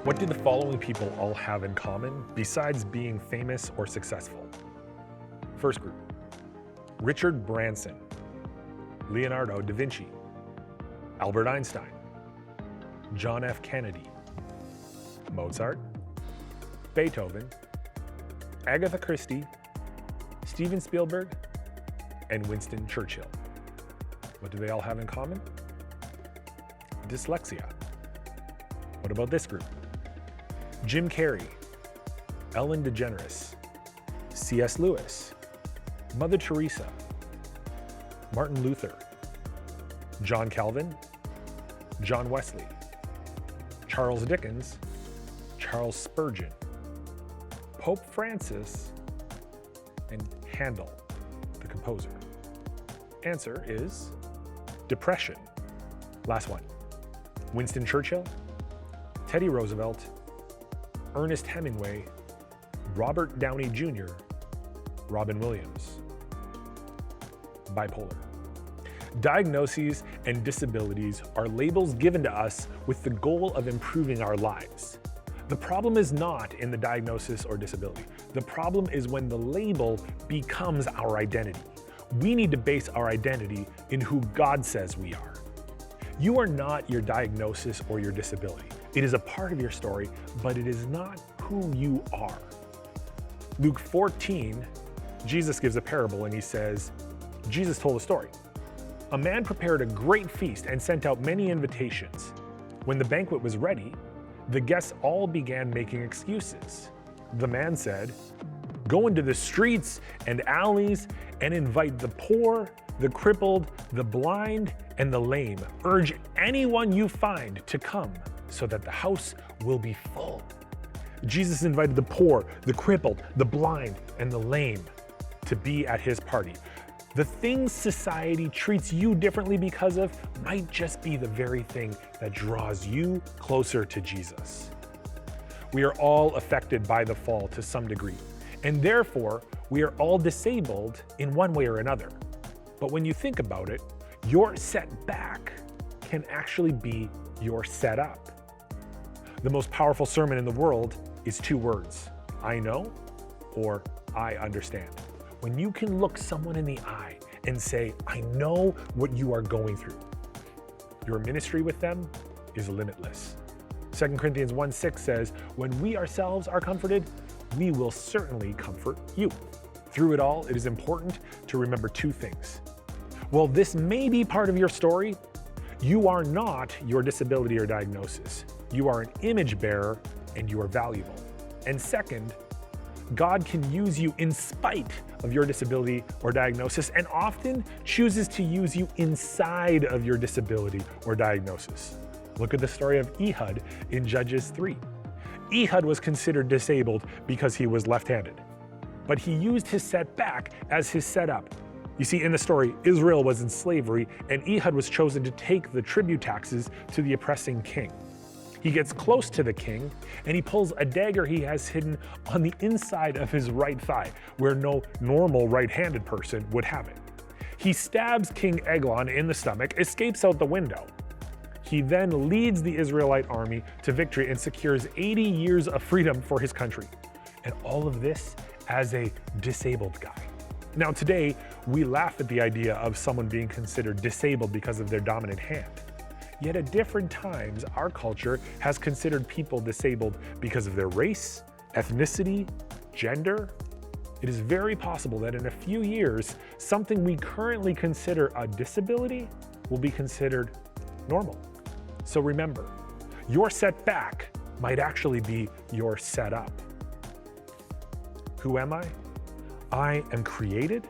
What do the following people all have in common besides being famous or successful? First group, Richard Branson, Leonardo da Vinci, Albert Einstein, John F. Kennedy, Mozart, Beethoven, Agatha Christie, Steven Spielberg, and Winston Churchill. What do they all have in common? Dyslexia. What about this group? Jim Carrey, Ellen DeGeneres, C.S. Lewis, Mother Teresa, Martin Luther, John Calvin, John Wesley, Charles Dickens, Charles Spurgeon, Pope Francis, and Handel, the composer. Answer is depression. Last one. Winston Churchill, Teddy Roosevelt, Ernest Hemingway, Robert Downey Jr., Robin Williams. Bipolar. Diagnoses and disabilities are labels given to us with the goal of improving our lives. The problem is not in the diagnosis or disability. The problem is when the label becomes our identity. We need to base our identity in who God says we are. You are not your diagnosis or your disability. It is a part of your story, but it is not who you are. Luke 14, Jesus gives a parable and he says, Jesus told a story. A man prepared a great feast and sent out many invitations. When the banquet was ready, the guests all began making excuses. The man said, "Go into the streets and alleys and invite the poor, the crippled, the blind, and the lame. Urge anyone you find to come so that the house will be full." Jesus invited the poor, the crippled, the blind, and the lame to be at his party. The things society treats you differently because of might just be the very thing that draws you closer to Jesus. We are all affected by the fall to some degree, and therefore we are all disabled in one way or another. But when you think about it, your setback can actually be your setup. The most powerful sermon in the world is 2 words, I know or I understand. When you can look someone in the eye and say, I know what you are going through, your ministry with them is limitless. 2 Corinthians 1:6 says, when we ourselves are comforted, we will certainly comfort you. Through it all, it is important to remember 2 things. While this may be part of your story, you are not your disability or diagnosis. You are an image bearer and you are valuable. And second, God can use you in spite of your disability or diagnosis and often chooses to use you inside of your disability or diagnosis. Look at the story of Ehud in Judges 3. Ehud was considered disabled because he was left-handed, but he used his setback as his setup. You see, in the story, Israel was in slavery and Ehud was chosen to take the tribute taxes to the oppressing king. He gets close to the king and he pulls a dagger he has hidden on the inside of his right thigh, where no normal right-handed person would have it. He stabs King Eglon in the stomach, escapes out the window. He then leads the Israelite army to victory and secures 80 years of freedom for his country. And all of this as a disabled guy. Now today, we laugh at the idea of someone being considered disabled because of their dominant hand. Yet at different times, our culture has considered people disabled because of their race, ethnicity, gender. It is very possible that in a few years, something we currently consider a disability will be considered normal. So remember, your setback might actually be your setup. Who am I? I am created.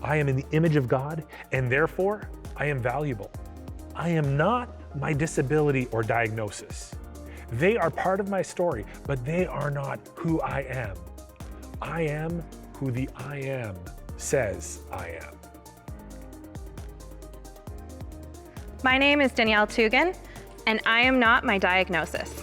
I am in the image of God, and therefore I am valuable. I am not my disability or diagnosis. They are part of my story, but they are not who I am. I am who the I am says I am. My name is Danielle Tugin, and I am not my diagnosis.